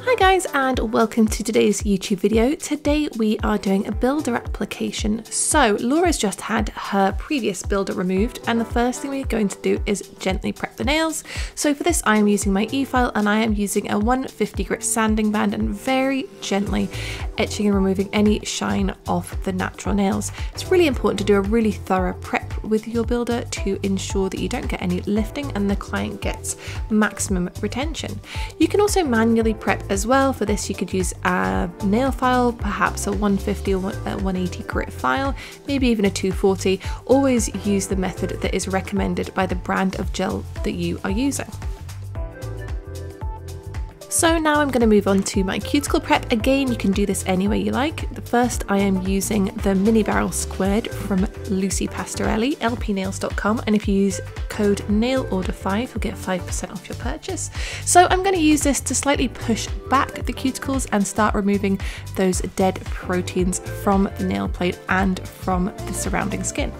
Hi guys, and welcome to today's YouTube video. Today we are doing a builder application. So Laura's just had her previous builder removed, and the first thing we're going to do is gently prep the nails. So for this I am using my e-file and I am using a 150 grit sanding band and very gently etching and removing any shine off the natural nails. It's really important to do a really thorough prep with your builder to ensure that you don't get any lifting and the client gets maximum retention. You can also manually prep as well. For this you could use a nail file, perhaps a 150 or 180 grit file, maybe even a 240. Always use the method that is recommended by the brand of gel that you are using. So now I'm going to move on to my cuticle prep. Again, you can do this any way you like. The first I am using the mini barrel squared from Lucy Pastorelli, lpnails.com, and if you use code NAILORDER5 you'll get 5% off your purchase. So I'm going to use this to slightly push back the cuticles and start removing those dead proteins from the nail plate and from the surrounding skin.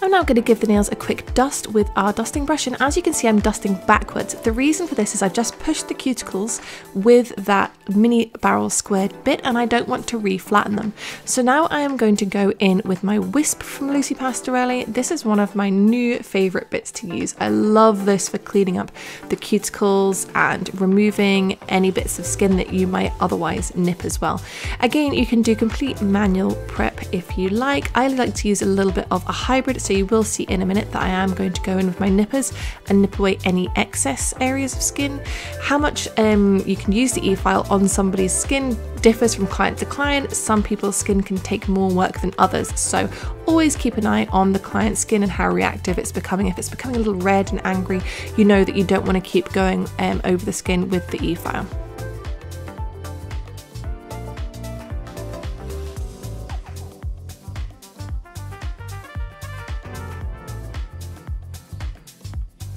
I'm now going to give the nails a quick dust with our dusting brush, and as you can see I'm dusting backwards. The reason for this is I've just pushed the cuticles with that mini barrel squared bit and I don't want to re-flatten them. So now I am going to go in with my Wisp from Lucy Pastorelli. This is one of my new favourite bits to use. I love this for cleaning up the cuticles and removing any bits of skin that you might otherwise nip as well. Again, you can do complete manual prep if you like. I like to use a little bit of a hybrid, so you will see in a minute that I am going to go in with my nippers and nip away any excess areas of skin. How much you can use the e-file on somebody's skin differs from client to client. Some people's skin can take more work than others, so always keep an eye on the client's skin and how reactive it's becoming. If it's becoming a little red and angry, you know that you don't want to keep going over the skin with the e-file.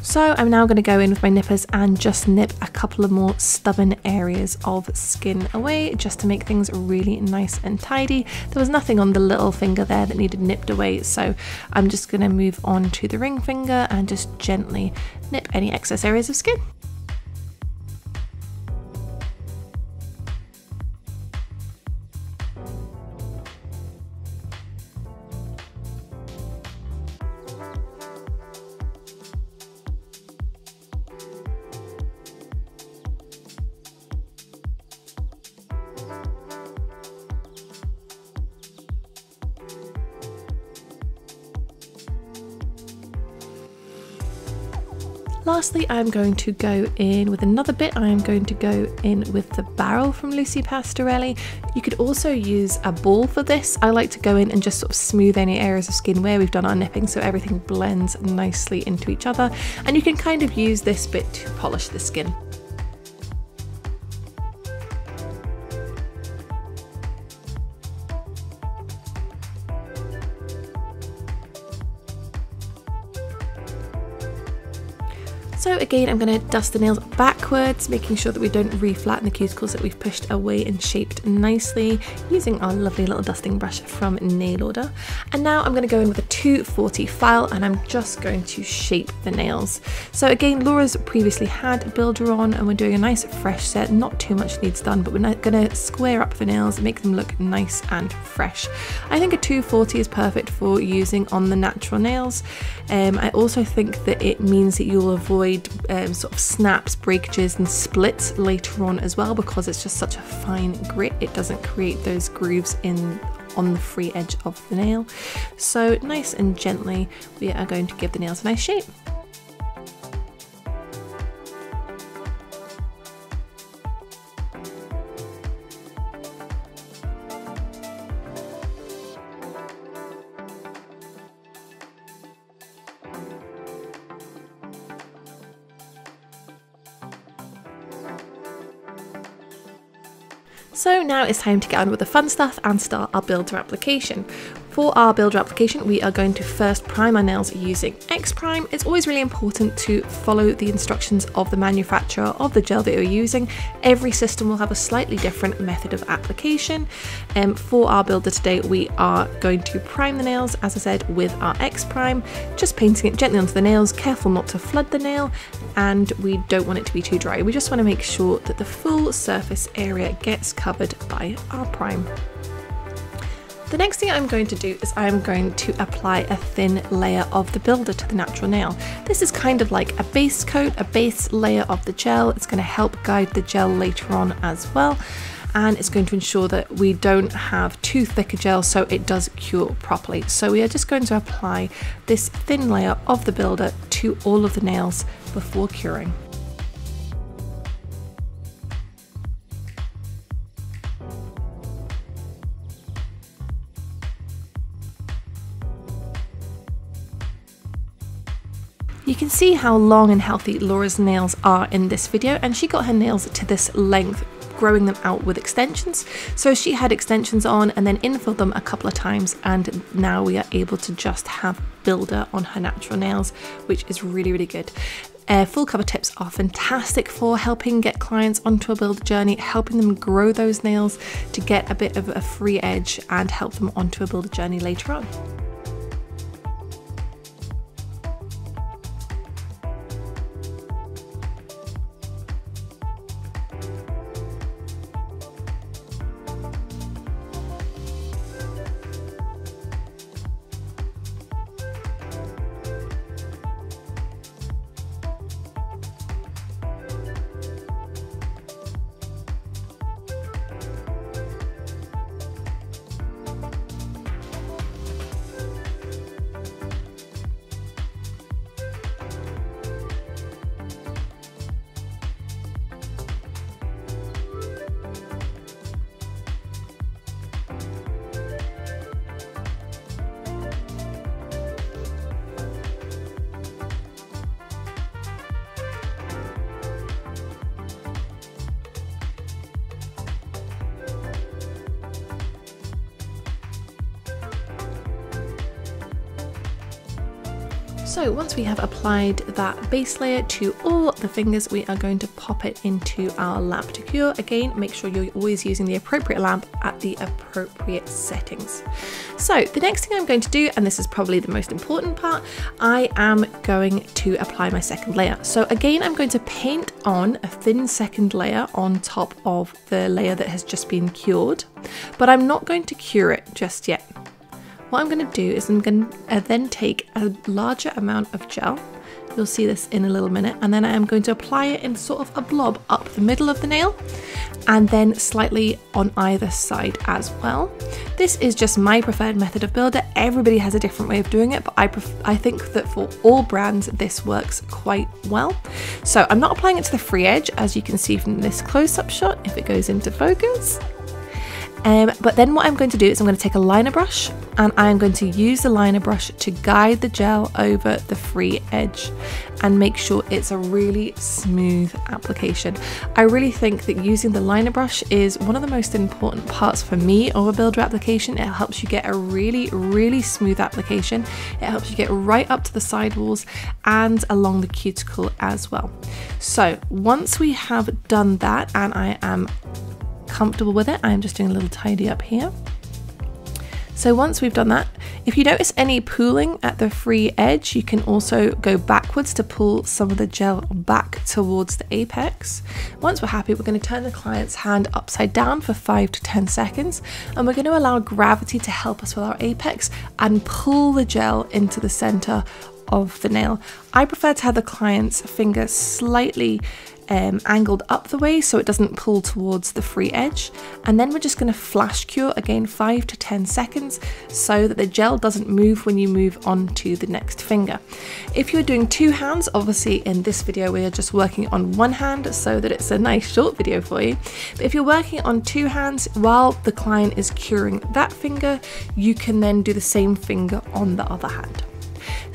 So I'm now going to go in with my nippers and just nip a couple of more stubborn areas of skin away, just to make things really nice and tidy. There was nothing on the little finger there that needed nipped away, so I'm just going to move on to the ring finger and just gently nip any excess areas of skin. Lastly, I'm going to go in with another bit. I'm going to go in with the barrel from Lucy Pastorelli. You could also use a ball for this. I like to go in and just sort of smooth any areas of skin where we've done our nipping so everything blends nicely into each other. And you can kind of use this bit to polish the skin. So again, I'm going to dust the nails backwards, making sure that we don't re-flatten the cuticles that we've pushed away and shaped nicely, using our lovely little dusting brush from Nail Order. And now I'm going to go in with a 240 file and I'm just going to shape the nails. So again, Laura's previously had a builder on and we're doing a nice fresh set. Not too much needs done, but we're not going to square up the nails and make them look nice and fresh. I think a 240 is perfect for using on the natural nails. I also think that it means that you'll avoid sort of snaps, breakages and splits later on as well, because it's just such a fine grit. It doesn't create those grooves on the free edge of the nail. So nice and gently we are going to give the nails a nice shape. So now it's time to get on with the fun stuff and start our builder application. For our builder application, we are going to first prime our nails using X-Prime. It's always really important to follow the instructions of the manufacturer of the gel that you're using. Every system will have a slightly different method of application. For our builder today, we are going to prime the nails, as I said, with our X-Prime, just painting it gently onto the nails, careful not to flood the nail, and we don't want it to be too dry. We just want to make sure that the full surface area gets covered by our prime. The next thing I'm going to do is I'm going to apply a thin layer of the builder to the natural nail. This is kind of like a base coat, a base layer of the gel. It's going to help guide the gel later on as well, and it's going to ensure that we don't have too thick a gel so it does cure properly. So we are just going to apply this thin layer of the builder to all of the nails before curing. You can see how long and healthy Laura's nails are in this video, and she got her nails to this length growing them out with extensions. So she had extensions on and then infilled them a couple of times, and now we are able to just have builder on her natural nails, which is really, really good. Full cover tips are fantastic for helping get clients onto a builder journey, helping them grow those nails to get a bit of a free edge and help them onto a builder journey later on. So once we have applied that base layer to all the fingers, we are going to pop it into our lamp to cure. Again, make sure you're always using the appropriate lamp at the appropriate settings. So the next thing I'm going to do, and this is probably the most important part, I am going to apply my second layer. So again, I'm going to paint on a thin second layer on top of the layer that has just been cured, but I'm not going to cure it just yet. What I'm going to do is I'm going to then take a larger amount of gel, you'll see this in a little minute, and then I am going to apply it in sort of a blob up the middle of the nail and then slightly on either side as well. This is just my preferred method of builder. Everybody has a different way of doing it, but I think that for all brands this works quite well. So I'm not applying it to the free edge, as you can see from this close-up shot if it goes into focus. But then what I'm going to do is I'm going to take a liner brush, and I'm going to use the liner brush to guide the gel over the free edge and make sure it's a really smooth application. I really think that using the liner brush is one of the most important parts for me of a builder application. It helps you get a really, really smooth application. It helps you get right up to the sidewalls and along the cuticle as well. So once we have done that and I am comfortable with it, I'm just doing a little tidy up here. So once we've done that, if you notice any pooling at the free edge, you can also go backwards to pull some of the gel back towards the apex. Once we're happy, we're going to turn the client's hand upside down for 5 to 10 seconds, and we're going to allow gravity to help us with our apex and pull the gel into the center of the nail. I prefer to have the client's finger slightly angled up the way so it doesn't pull towards the free edge, and then we're just going to flash cure again 5 to 10 seconds so that the gel doesn't move when you move on to the next finger. If you're doing two hands, obviously in this video we are just working on one hand so that it's a nice short video for you, but if you're working on two hands while the client is curing that finger, you can then do the same finger on the other hand.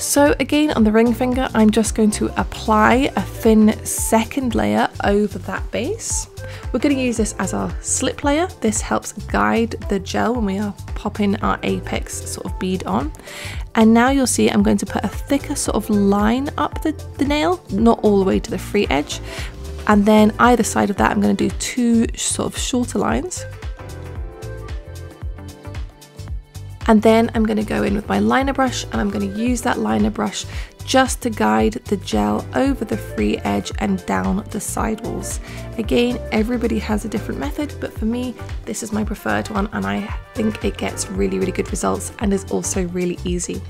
So again, on the ring finger, I'm just going to apply a thin second layer over that base. We're going to use this as our slip layer. This helps guide the gel when we are popping our apex sort of bead on. And now you'll see I'm going to put a thicker sort of line up the nail, not all the way to the free edge. And then either side of that, I'm going to do 2 sort of shorter lines. And then I'm going to go in with my liner brush, and I'm going to use that liner brush just to guide the gel over the free edge and down the sidewalls. Again, everybody has a different method, but for me, this is my preferred one, and I think it gets really, really good results and is also really easy.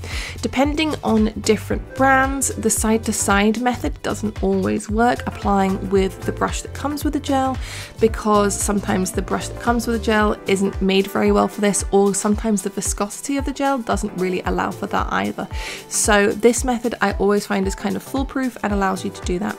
Depending on different brands, the side to side method doesn't always work applying with the brush that comes with the gel, because sometimes the brush that comes with the gel isn't made very well for this, or sometimes the viscosity of the gel doesn't really allow for that either. So this method I always find is kind of foolproof and allows you to do that.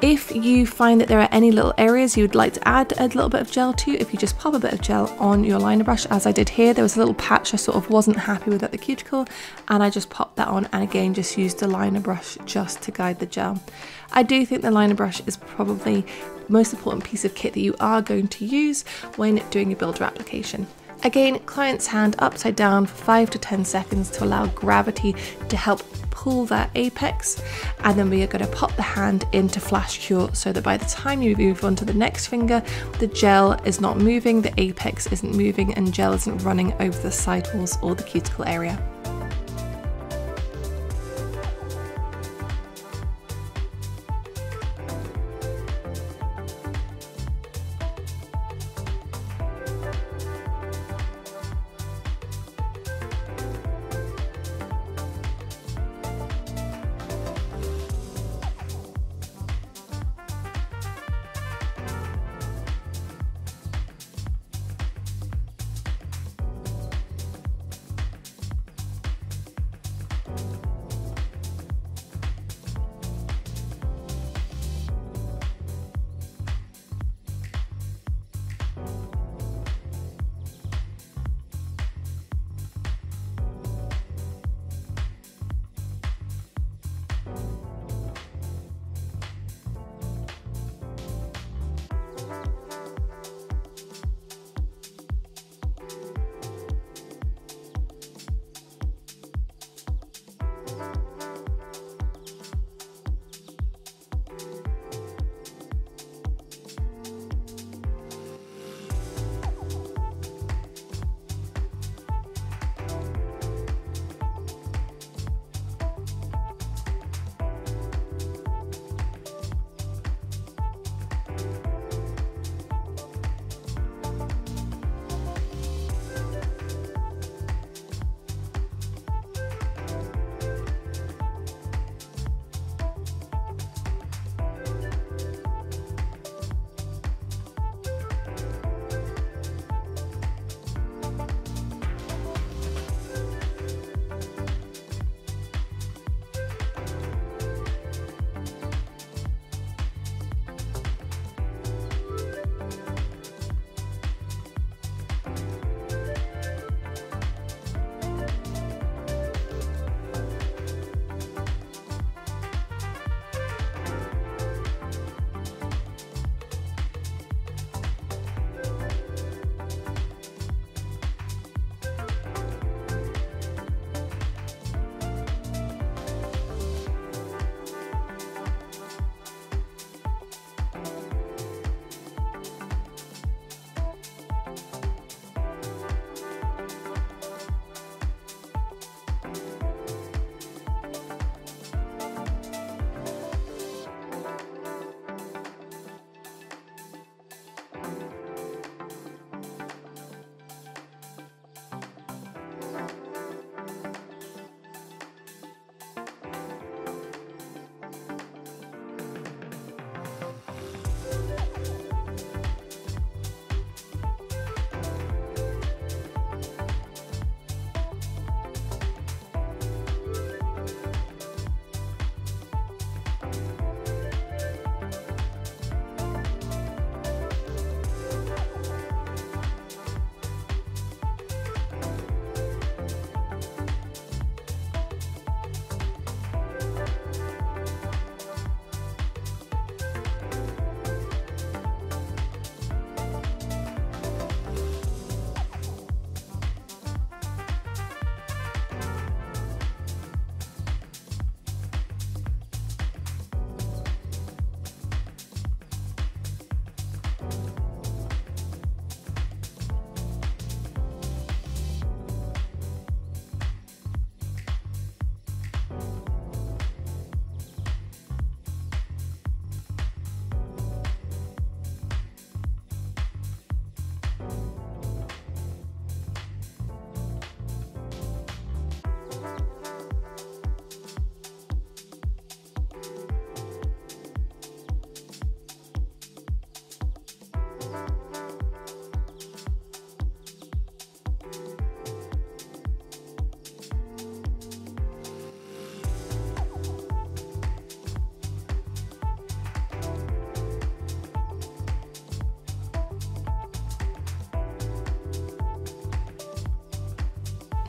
If you find that there are any little areas you would like to add a little bit of gel to, if you just pop a bit of gel on your liner brush, as I did here, there was a little patch I sort of wasn't happy with at the cuticle, and I just popped that on, and again just used the liner brush just to guide the gel. I do think the liner brush is probably the most important piece of kit that you are going to use when doing your builder application. Again, client's hand upside down for 5 to 10 seconds to allow gravity to help pull that apex, and then we are going to pop the hand into flash cure so that by the time you move on to the next finger, the gel is not moving, the apex isn't moving, and gel isn't running over the sidewalls or the cuticle area.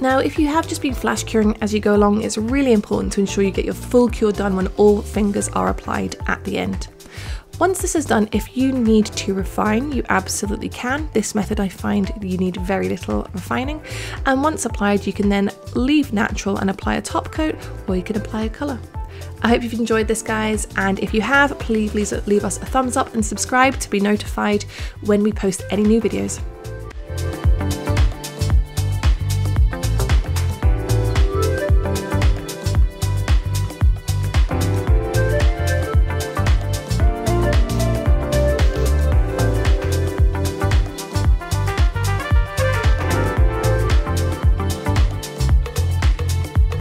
Now, if you have just been flash curing as you go along, it's really important to ensure you get your full cure done when all fingers are applied at the end. Once this is done, if you need to refine, you absolutely can. This method, I find you need very little refining, and once applied you can then leave natural and apply a top coat, or you can apply a colour. I hope you've enjoyed this, guys, and if you have, please leave us a thumbs up and subscribe to be notified when we post any new videos.